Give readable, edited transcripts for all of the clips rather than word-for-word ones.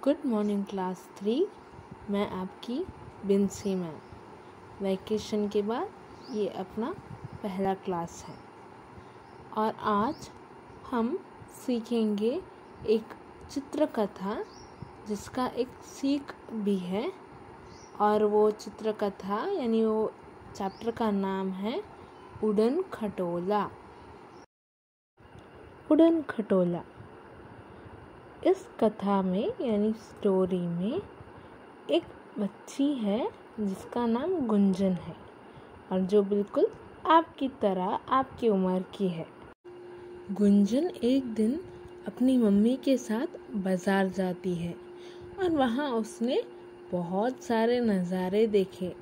Good morning class 3। मैं आपकी Binsy ma'am. Vacation के बाद ये अपना पहला क्लास है और आज हम सीखेंगे एक चित्रकथा जिसका एक सीख भी है। और वो चित्रकथा यानी वो चैप्टर का नाम है उड़न खटोला। उड़न खटोला। इस कथा में यानी स्टोरी में एक बच्ची है जिसका नाम गुंजन है और जो बिल्कुल आपकी तरह आपकी उम्र की है। गुंजन एक दिन अपनी मम्मी के साथ बाजार जाती है और वहाँ उसने बहुत सारे नज़ारे देखे।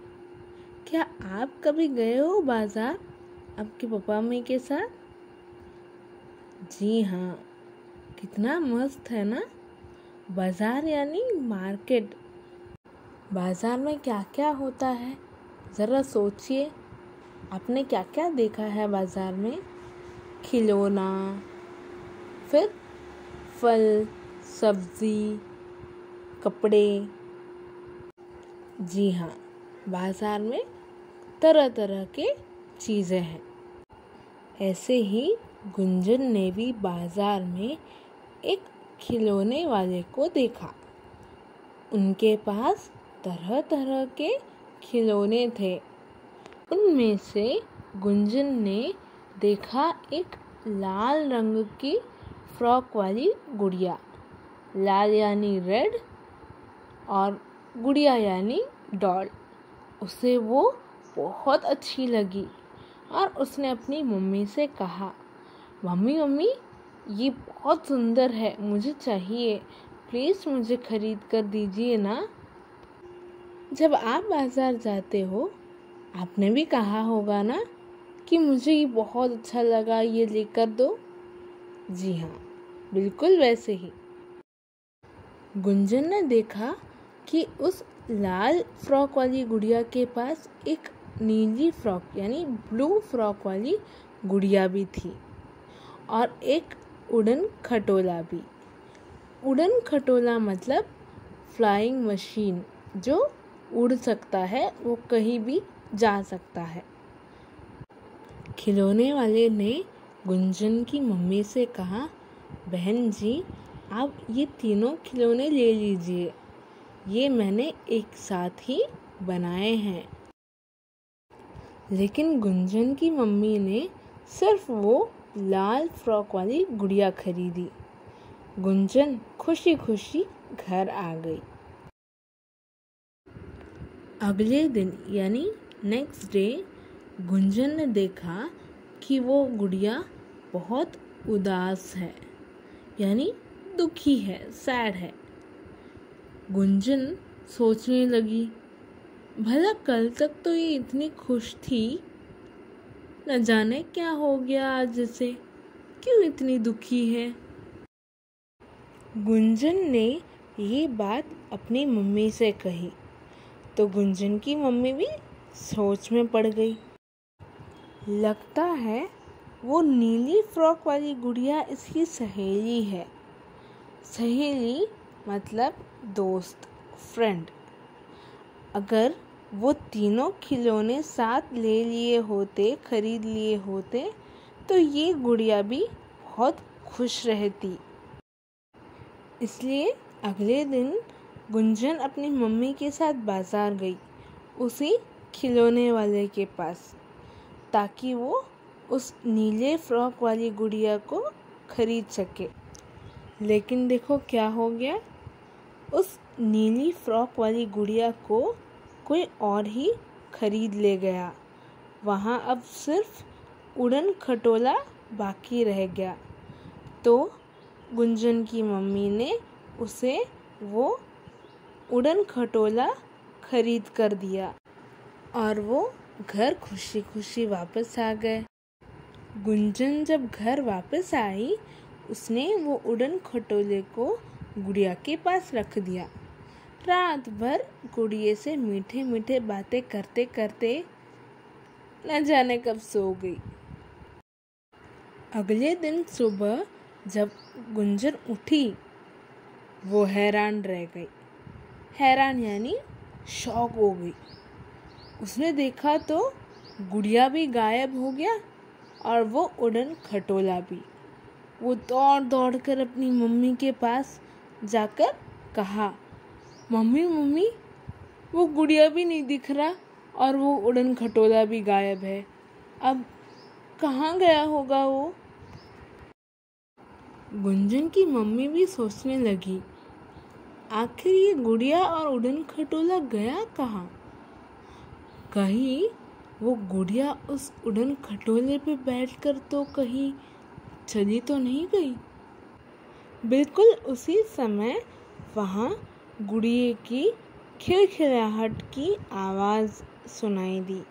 क्या आप कभी गए हो बाजार आपके पापा मम्मी के साथ? जी हाँ, कितना मस्त है ना। बाजार यानी मार्केट। बाजार में क्या क्या होता है ज़रा सोचिए। आपने क्या क्या देखा है बाजार में? खिलौना, फिर फल, सब्जी, कपड़े। जी हाँ, बाजार में तरह तरह के चीज़ें हैं। ऐसे ही गुंजन ने भी बाजार में एक खिलौने वाले को देखा। उनके पास तरह तरह के खिलौने थे। उनमें से गुंजन ने देखा एक लाल रंग की फ्रॉक वाली गुड़िया। लाल यानी रेड और गुड़िया यानी डॉल। उसे वो बहुत अच्छी लगी और उसने अपनी मम्मी से कहा, मम्मी मम्मी ये बहुत सुंदर है, मुझे चाहिए, प्लीज़ मुझे खरीद कर दीजिए ना। जब आप बाज़ार जाते हो आपने भी कहा होगा ना कि मुझे ये बहुत अच्छा लगा, ये लेकर दो। जी हाँ, बिल्कुल वैसे ही गुंजन ने देखा कि उस लाल फ्रॉक वाली गुड़िया के पास एक नीली फ्रॉक यानी ब्लू फ्रॉक वाली गुड़िया भी थी और एक उड़न खटोला भी। उड़न खटोला मतलब फ्लाइंग मशीन, जो उड़ सकता है, वो कहीं भी जा सकता है। खिलौने वाले ने गुंजन की मम्मी से कहा, बहन जी आप ये तीनों खिलौने ले लीजिए, ये मैंने एक साथ ही बनाए हैं। लेकिन गुंजन की मम्मी ने सिर्फ वो लाल फ्रॉक वाली गुड़िया खरीदी। गुंजन खुशी खुशी घर आ गई। अगले दिन यानी नेक्स्ट डे गुंजन ने देखा कि वो गुड़िया बहुत उदास है यानी दुखी है, सैड है। गुंजन सोचने लगी, भला कल तक तो ये इतनी खुश थी, न जाने क्या हो गया आज इसे, क्यों इतनी दुखी है। गुंजन ने ये बात अपनी मम्मी से कही तो गुंजन की मम्मी भी सोच में पड़ गई। लगता है वो नीली फ्रॉक वाली गुड़िया इसकी सहेली है। सहेली मतलब दोस्त, फ्रेंड। अगर वो तीनों खिलौने साथ ले लिए होते, खरीद लिए होते, तो ये गुड़िया भी बहुत खुश रहती। इसलिए अगले दिन गुंजन अपनी मम्मी के साथ बाजार गई, उसी खिलौने वाले के पास, ताकि वो उस नीले फ्रॉक वाली गुड़िया को खरीद सके। लेकिन देखो क्या हो गया, उस नीली फ्रॉक वाली गुड़िया को कोई और ही खरीद ले गया। वहाँ अब सिर्फ उड़न खटोला बाकी रह गया। तो गुंजन की मम्मी ने उसे वो उड़न खटोला खरीद कर दिया और वो घर खुशी खुशी वापस आ गए। गुंजन जब घर वापस आई उसने वो उड़न खटोले को गुड़िया के पास रख दिया। रात भर गुड़िया से मीठे मीठे बातें करते करते न जाने कब सो गई। अगले दिन सुबह जब गुंजन उठी वो हैरान रह गई। हैरान यानी शॉक हो गई। उसने देखा तो गुड़िया भी गायब हो गया और वो उड़न खटोला भी। वो दौड़ दौड़ कर अपनी मम्मी के पास जाकर कहा, मम्मी मम्मी, वो गुड़िया भी नहीं दिख रहा और वो उड़न खटोला भी गायब है। अब कहाँ गया होगा वो? गुंजन की मम्मी भी सोचने लगी, आखिर ये गुड़िया और उड़न खटोला गया कहाँ? कहीं वो गुड़िया उस उड़न खटोले पे बैठकर तो कहीं चली तो नहीं गई? बिल्कुल उसी समय वहाँ गुड़िया की खिलखिलाहट की आवाज़ सुनाई दी।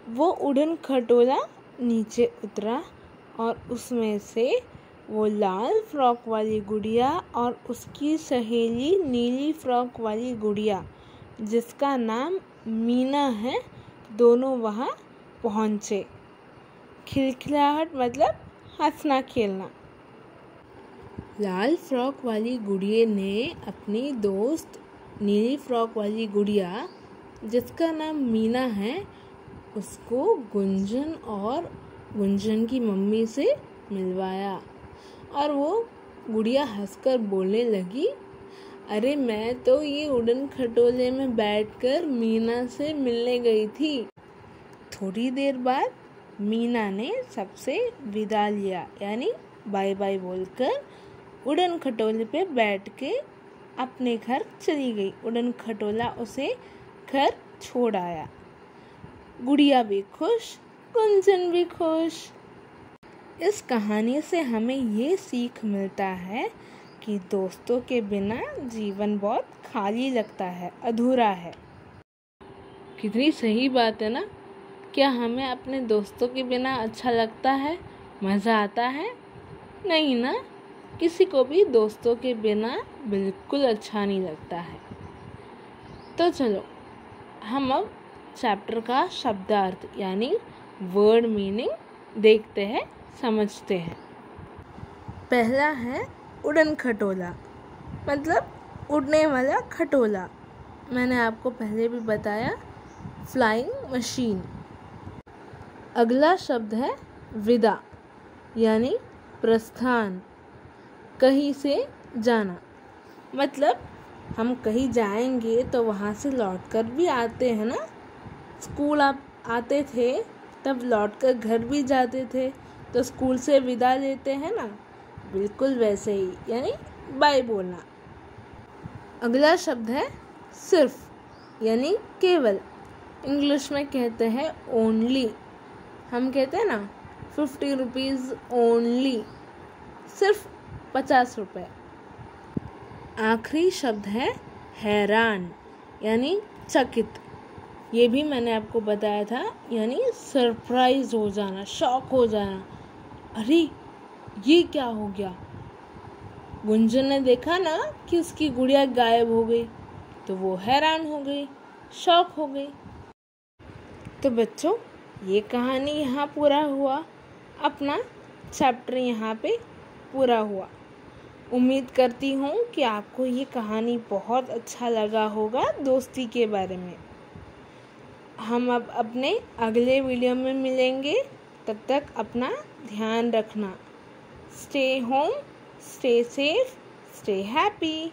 वो उड़न खटोला नीचे उतरा और उसमें से वो लाल फ्रॉक वाली गुड़िया और उसकी सहेली नीली फ्रॉक वाली गुड़िया, जिसका नाम मीना है, दोनों वहाँ पहुँचे। खिलखिलाहट मतलब हंसना खेलना। लाल फ्रॉक वाली गुड़िया ने अपनी दोस्त नीली फ्रॉक वाली गुड़िया, जिसका नाम मीना है, उसको गुंजन और गुंजन की मम्मी से मिलवाया। और वो गुड़िया हंसकर बोलने लगी, अरे मैं तो ये उड़न खटोले में बैठकर मीना से मिलने गई थी। थोड़ी देर बाद मीना ने सबसे विदा लिया, यानी बाय बाय बोलकर उड़न खटोले पे बैठ के अपने घर चली गई। उड़न खटोला उसे घर छोड़ आया। गुड़िया भी खुश, गुंजन भी खुश। इस कहानी से हमें ये सीख मिलता है कि दोस्तों के बिना जीवन बहुत खाली लगता है, अधूरा है। कितनी सही बात है ना? क्या हमें अपने दोस्तों के बिना अच्छा लगता है, मज़ा आता है? नहीं ना, किसी को भी दोस्तों के बिना बिल्कुल अच्छा नहीं लगता है। तो चलो हम अब चैप्टर का शब्दार्थ यानी वर्ड मीनिंग देखते हैं, समझते हैं। पहला है उड़न खटोला, मतलब उड़ने वाला खटोला। मैंने आपको पहले भी बताया, फ्लाइंग मशीन। अगला शब्द है विदा, यानी प्रस्थान, कहीं से जाना। मतलब हम कहीं जाएंगे तो वहाँ से लौटकर भी आते हैं ना। स्कूल आप आते थे तब लौटकर घर भी जाते थे, तो स्कूल से विदा लेते हैं ना, बिल्कुल वैसे ही, यानी बाय बोलना। अगला शब्द है सिर्फ, यानी केवल। इंग्लिश में कहते हैं ओनली। हम कहते हैं ना 50 रुपीज़ ओनली, सिर्फ 50 रुपये। आखिरी शब्द है हैरान, यानी चकित। ये भी मैंने आपको बताया था, यानी सरप्राइज हो जाना, शॉक हो जाना। अरे ये क्या हो गया? गुंजन ने देखा ना कि उसकी गुड़िया गायब हो गई, तो वो हैरान हो गई, शॉक हो गई। तो बच्चों, ये कहानी यहाँ पूरा हुआ, अपना चैप्टर यहाँ पे पूरा हुआ। उम्मीद करती हूँ कि आपको ये कहानी बहुत अच्छा लगा होगा दोस्ती के बारे में। हम अब अपने अगले वीडियो में मिलेंगे, तब तक अपना ध्यान रखना। Stay home, stay safe, stay happy.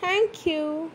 Thank you.